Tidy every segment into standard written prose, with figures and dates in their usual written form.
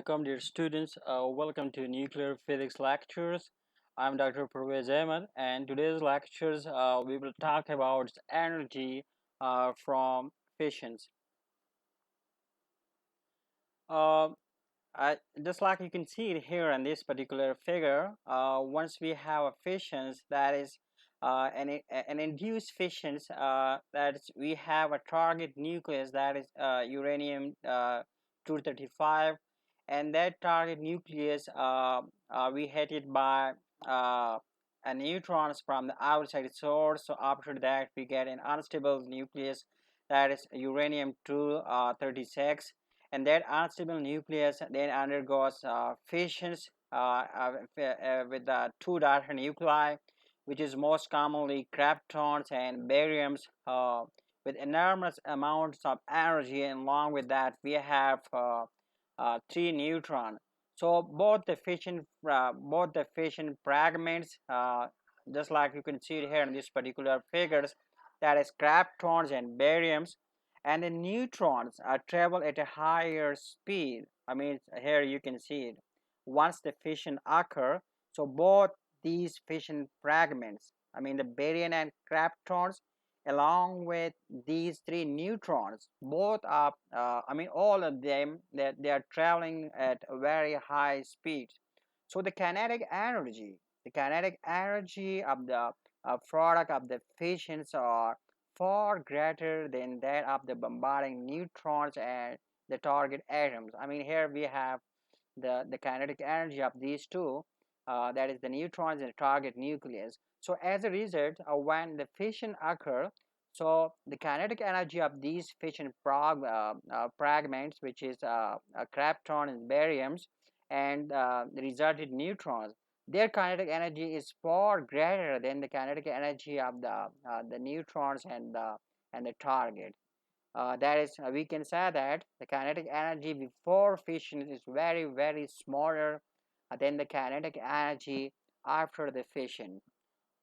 Welcome, dear students. Welcome to Nuclear Physics Lectures. I'm Dr. Pervez Ahmed, and today's lectures we will talk about energy from fissions. Uh, just like you can see it here in this particular figure, once we have a fissions, that is an induced fissions, that is, we have a target nucleus, that is uranium 235, and that target nucleus we hit it by uh, a neutrons from the outside source. So after that we get an unstable nucleus, that is uranium 236, and that unstable nucleus then undergoes fissions with the two daughter nuclei, which is most commonly kryptons and baryons, with enormous amounts of energy, and along with that we have three neutrons. So both the fission fragments, just like you can see it here in this particular figures, that is kryptons and baryons, and the neutrons travel at a higher speed. I mean, here you can see it. Once the fission occur, so both these fission fragments, I mean the baryon and kryptons, along with these three neutrons, both are, I mean all of them, that they are traveling at a very high speed. So the kinetic energy of the product of the fissions are far greater than that of the bombarding neutrons and the target atoms. I mean, here we have the kinetic energy of these two, that is the neutrons and the target nucleus. So as a result, when the fission occur, so the kinetic energy of these fission fragments, which is krypton and baryons, and the resulted neutrons, their kinetic energy is far greater than the kinetic energy of the neutrons and the target. That is, we can say that the kinetic energy before fission is very smaller than the kinetic energy after the fission.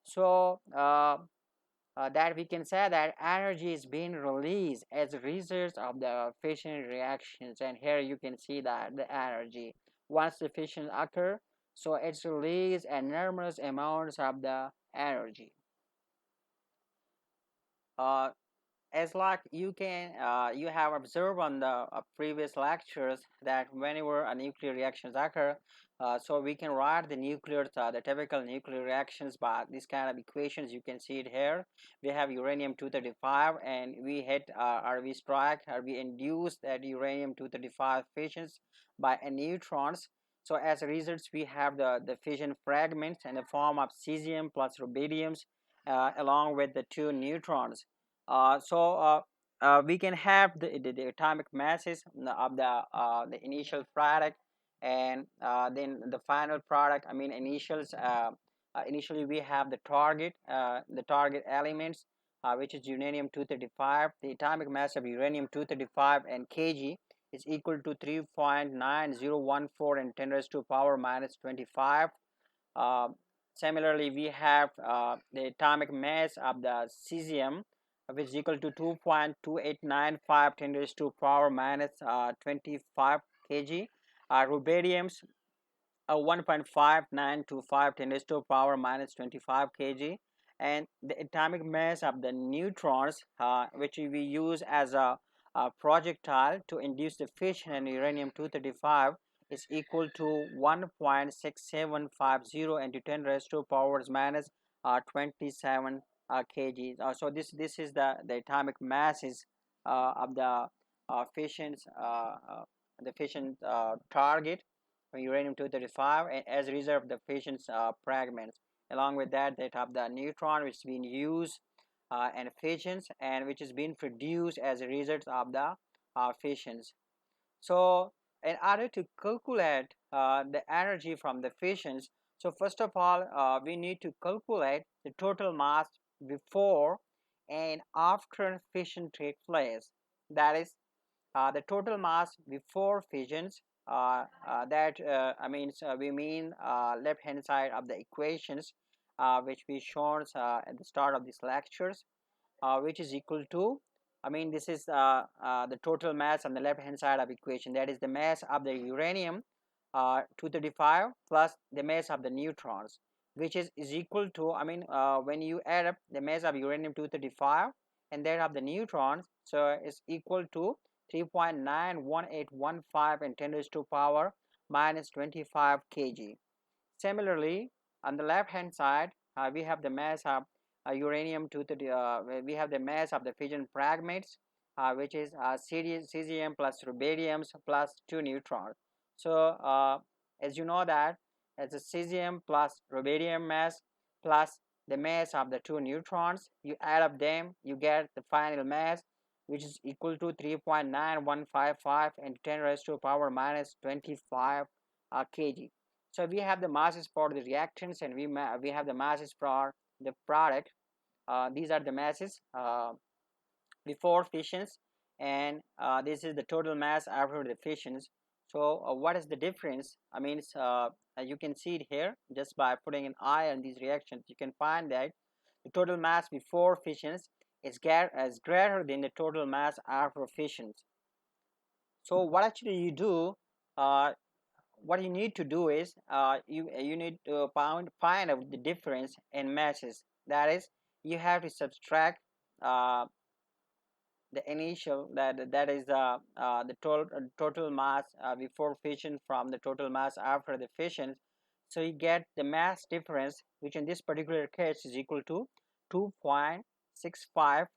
So that we can say that energy is being released as a result of the fission reactions, and here you can see that the energy once the fission occur, so it's released enormous amounts of the energy. Uh, as like you have observed on the previous lectures, that whenever a nuclear reactions occur, so we can write the typical nuclear reactions by this kind of equations. You can see it here. We have uranium 235, and we hit or we strike or we induce that uranium 235 fissions by a neutrons. So as a result, we have the fission fragments in the form of cesium plus rubidiums, along with the two neutrons. We can have the atomic masses of the initial product, and then the final product. I mean, initially we have the target elements, which is uranium 235. The atomic mass of uranium 235 and kg is equal to 3.9014 and 10 raised to power minus 25. Uh, Similarly, we have the atomic mass of the cesium, which is equal to 2.2895 10 raised to power minus 25 kg. Rubidium's 1.5925 10 raised to power minus 25 kg. And the atomic mass of the neutrons, which we use as a projectile to induce the fission in uranium 235, is equal to 1.6750 into 10 raised to powers minus 27 kg. So this is the atomic masses of fissions, the fission target uranium 235, as a result of the fission fragments. Along with that, they have the neutron, which is being used and fissions, and which is being produced as a result of the fissions. So in order to calculate the energy from the fissions, so first of all, we need to calculate the total mass before and after fission takes place. That is, the total mass before fissions, we mean left hand side of the equations, which we shown at the start of these lectures, which is equal to I mean, this is the total mass on the left hand side of equation. That is the mass of the uranium 235 plus the mass of the neutrons, which is equal to, I mean, when you add up the mass of uranium 235 and that of the neutrons, so it's equal to 3.91815 and 10 raised to power minus 25 kg. Similarly, on the left hand side, we have the mass of uranium 230, we have the mass of the fission fragments, which is cesium plus rubidium plus 2 neutrons. So as you know that as a cesium plus rubidium mass plus the mass of the 2 neutrons, you add up them, you get the final mass, which is equal to 3.9155 and 10 raised to power minus 25 kg. So we have the masses for the reactants, and we have the masses for the product. These are the masses before fissions, and this is the total mass after the fissions. So what is the difference? I mean, you can see it here just by putting an eye on these reactions. You can find that the total mass before fissions is greater than the total mass after fissions. So what actually you do? Uh, what you need to do is you need to find out the difference in masses. That is, you have to subtract uh, the initial, that is the total mass before fission from the total mass after the fission. So you get the mass difference, which in this particular case is equal to 2.65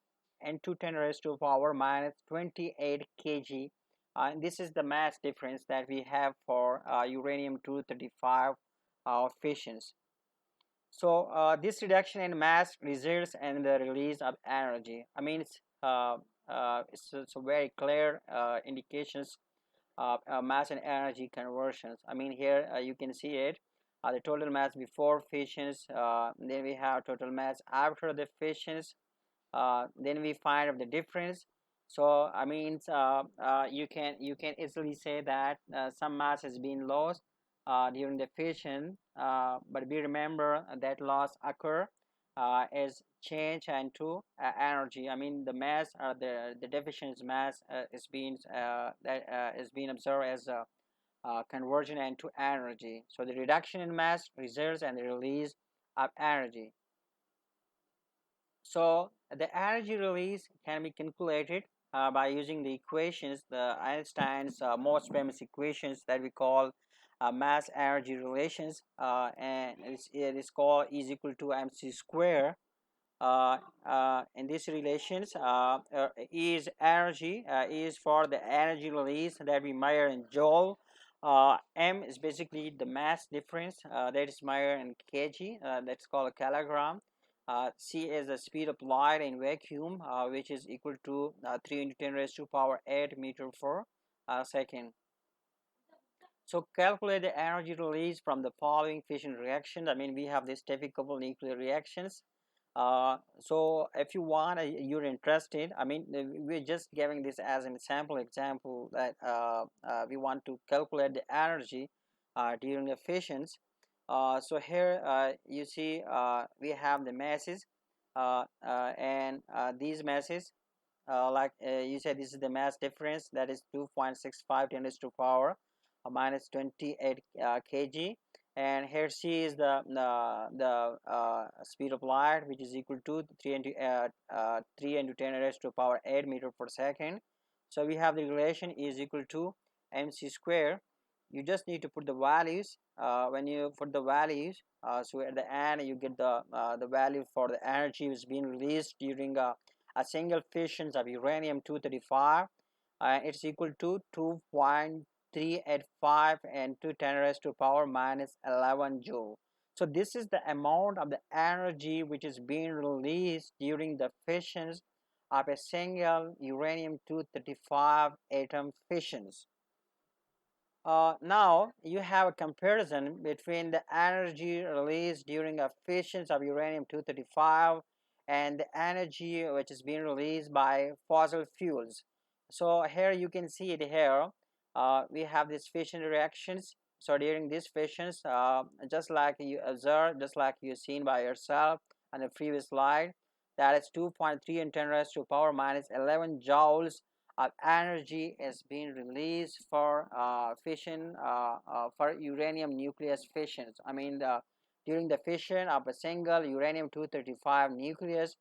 and 2 10 raised to power minus 28 kg. And this is the mass difference that we have for uranium 235 fissions. So this reduction in mass results in the release of energy. I mean, it's a very clear indications of mass and energy conversions. I mean, here you can see it. The total mass before fissions, then we have total mass after the fissions, then we find out the difference. So I mean, you can easily say that some mass has been lost during the fission, but we remember that loss occur as change into energy. I mean, the mass, the deficient mass is being observed as conversion into energy. So the reduction in mass results in the release of energy. So the energy release can be calculated by using the equations, the Einstein's most famous equations that we call mass energy relations, and it is called E is equal to mc square. In these relations, E is energy, E is for the energy release that we measure in joule. M is basically the mass difference that is measured in kg, that's called a kilogram. C is the speed of light in vacuum, which is equal to 3 into 10 raised to power 8 meter per second. So calculate the energy release from the following fission reactions. I mean, we have these couple nuclear reactions. So if you want, you're interested, I mean, we're just giving this as an example that we want to calculate the energy during the fissions. So here you see we have the masses, and these masses, like you said, this is the mass difference, that is 2.65 10 raised to power minus 28 kg. And here c is the speed of light, which is equal to 3 into 10 raised to power 8 meter per second. So we have the relation is equal to mc square. You just need to put the values. When you put the values, so at the end you get the value for the energy which is being released during a single fission of uranium 235. It's equal to 2.385 and 2 10 raised to power minus 11 joule. So this is the amount of the energy which is being released during the fissions of a single uranium 235 atom fissions. Now you have a comparison between the energy released during a fission of uranium 235 and the energy which is being released by fossil fuels. So here you can see it here. We have these fission reactions. So during these fissions, just like you observed, just like you've seen by yourself on the previous slide, that is 2.3 in 10 raised to power minus 11 joules of energy is being released for fission, for uranium nucleus fissions. I mean, during the fission of a single uranium-235 nucleus,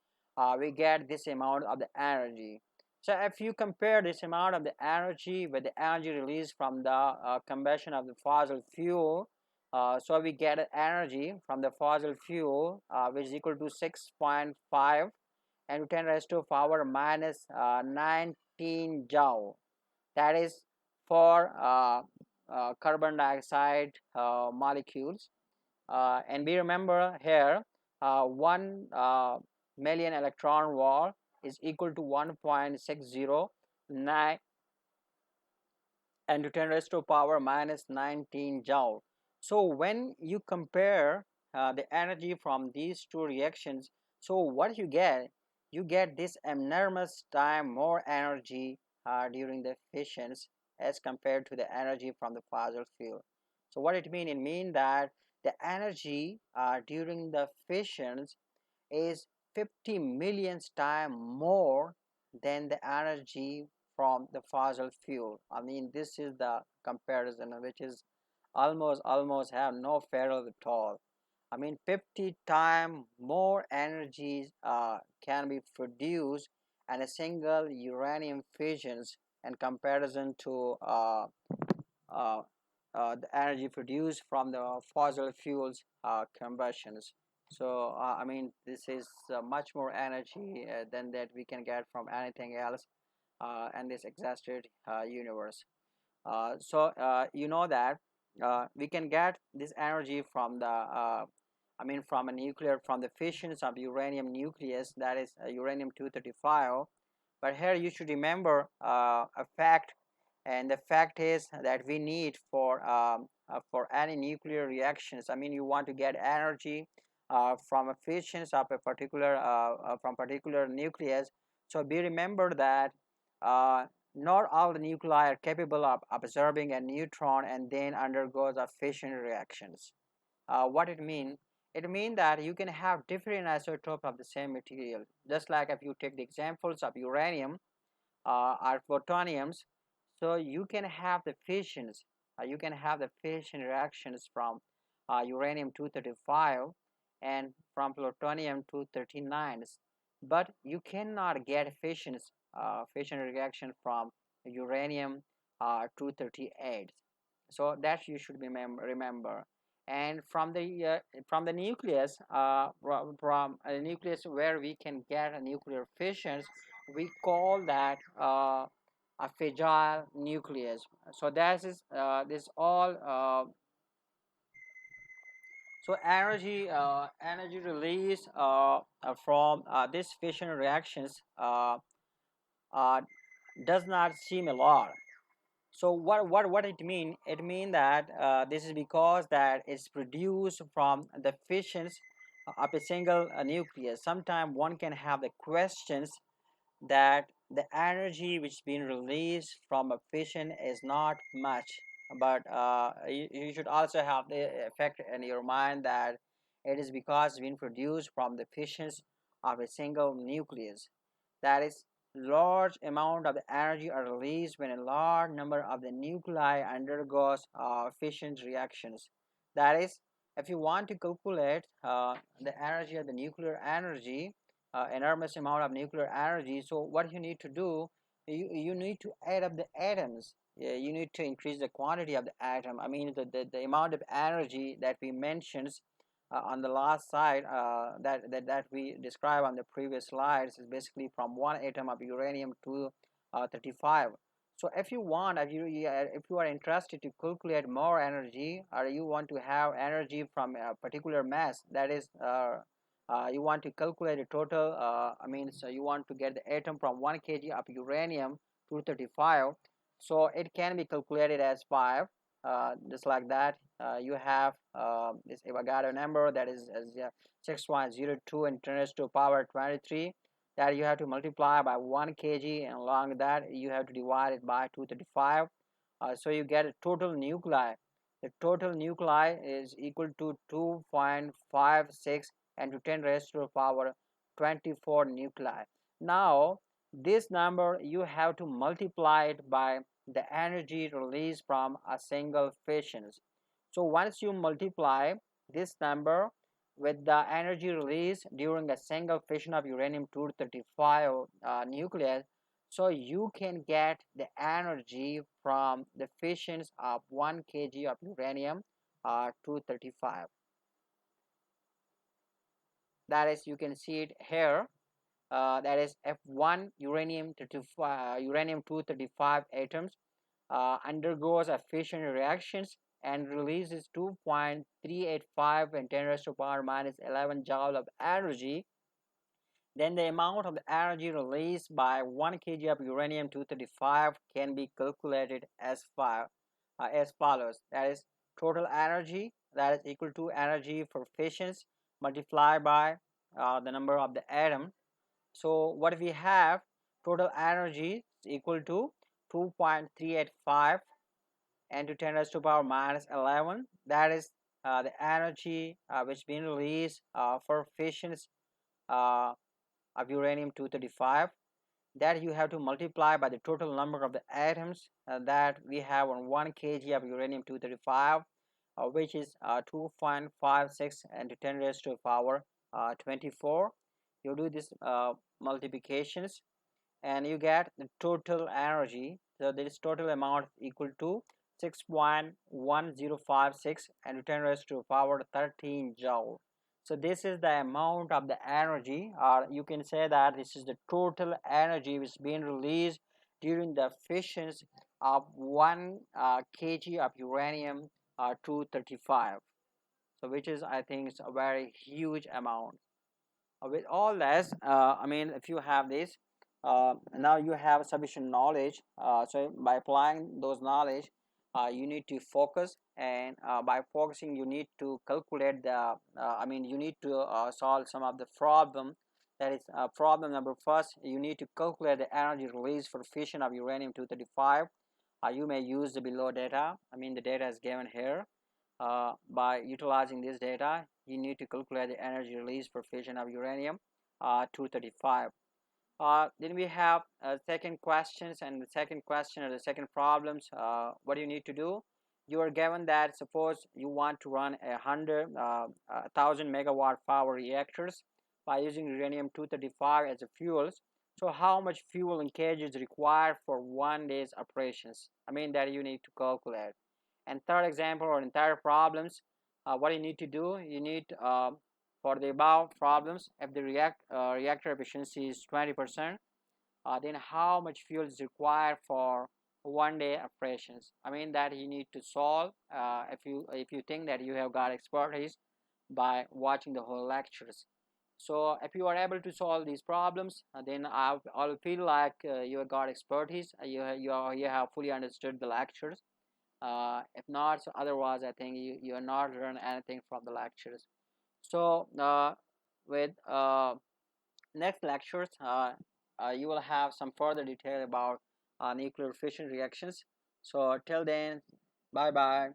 we get this amount of the energy. So if you compare this amount of the energy with the energy released from the combustion of the fossil fuel, so we get energy from the fossil fuel which is equal to 6.5 and 10 raised to power minus 19 joule. That is for carbon dioxide molecules. And we remember here 1 million electron volt is equal to 1.609 and to 10 raised to power minus 19 joule. So when you compare the energy from these two reactions, so what you get this enormous time more energy during the fissions as compared to the energy from the fossil fuel. So what it mean? It mean that the energy during the fissions is 50 million times more than the energy from the fossil fuel. I mean, this is the comparison which is almost have no parallel at all. I mean, 50 times more energy can be produced in a single uranium fissions in comparison to uh, the energy produced from the fossil fuels combustions. So I mean, this is much more energy than that we can get from anything else in this existed universe. So you know that we can get this energy from the I mean from a nuclear, from the fissions of uranium nucleus, that is uranium-235. But here you should remember a fact, and the fact is that we need for any nuclear reactions, I mean you want to get energy from a fissions of a particular from particular nucleus. So be remember that not all the nuclei are capable of absorbing a neutron and then undergoes a fission reactions. What it mean? It means that you can have different isotopes of the same material. Just like if you take the examples of uranium or plutoniums, so you can have the fissions, you can have the fission reactions from uranium-235 and from plutonium-239, but you cannot get fission reaction from uranium-238. So that you should remember. And from the nucleus, from a nucleus where we can get a nuclear fissions, we call that a fragile nucleus. So that is this all so energy release from this fission reactions uh, does not seem a lot. So what it mean? It mean that this is because that it's produced from the fissions of a single nucleus. Sometimes one can have the questions that the energy which is being released from a fission is not much, but you should also have the effect in your mind that it is because being produced from the fissions of a single nucleus. That is, large amount of the energy are released when a large number of the nuclei undergoes fission reactions. That is, if you want to calculate the energy of the nuclear energy, enormous amount of nuclear energy, so what you need to do, you need to add up the atoms. You need to increase the quantity of the atom. I mean the amount of energy that we mentioned on the last slide, that we described on the previous slides, is basically from one atom of uranium to 35. So if you want, if you are interested to calculate more energy, or you want to have energy from a particular mass, that is you want to calculate the total, I mean, so you want to get the atom from 1 kg of uranium 235, so it can be calculated as 5, just like that. You have this Avogadro number, that is 6.02 in 10 raised to power 23, that you have to multiply by 1 kg, and along with that you have to divide it by 235. So you get a total nuclei. The total nuclei is equal to 2.56 and to 10 raised to the power 24 nuclei. Now this number you have to multiply it by the energy released from a single fission. So once you multiply this number with the energy released during a single fission of uranium-235 nucleus, so you can get the energy from the fissions of 1 kg of uranium 235. That is, you can see it here. That is F1 uranium-235 atoms undergoes a fission reactions and releases 2.385 and 10 raised to power minus 11 joule of energy. Then the amount of the energy released by 1 kg of uranium-235 can be calculated as follows. That is total energy, that is equal to energy for fissions multiplied by the number of the atom. So what we have, total energy is equal to 2.385 and to 10 raised to power minus 11. That is the energy which been released for fissions uh, of uranium-235. That you have to multiply by the total number of the atoms that we have on 1 kg of uranium-235, which is 2.56 and to 10 raised to power 24. You do this multiplications and you get the total energy. So this total amount equal to 6.1056 and to 10 raised to power 13 joule. So this is the amount of the energy, or you can say that this is the total energy which is being released during the fissions of 1 kg of uranium 235. So which is, I think, it's a very huge amount. With all this, I mean, if you have this, now you have sufficient knowledge. So by applying those knowledge, you need to focus, and by focusing, you need to calculate the. I mean, you need to solve some of the problem. That is problem number first. You need to calculate the energy release for fission of uranium-235. You may use the below data. I mean, the data is given here. By utilizing this data, you need to calculate the energy release for fission of uranium 235. Then we have second questions, and the second question or the second problems. What do you need to do? You are given that suppose you want to run 1,000 megawatt power reactors by using uranium 235 as a fuels. So how much fuel in kg is required for 1 day's operations? I mean that you need to calculate. And third example or entire problems, what you need to do, you need for the above problems, if the reactor efficiency is 20%, then how much fuel is required for 1 day operations? I mean that you need to solve if you think that you have got expertise by watching the whole lectures. So if you are able to solve these problems, then I'll feel like you have got expertise. You have fully understood the lectures. If not, so otherwise I think you are not learn anything from the lectures. So with next lectures, you will have some further detail about nuclear fission reactions. So till then, bye bye.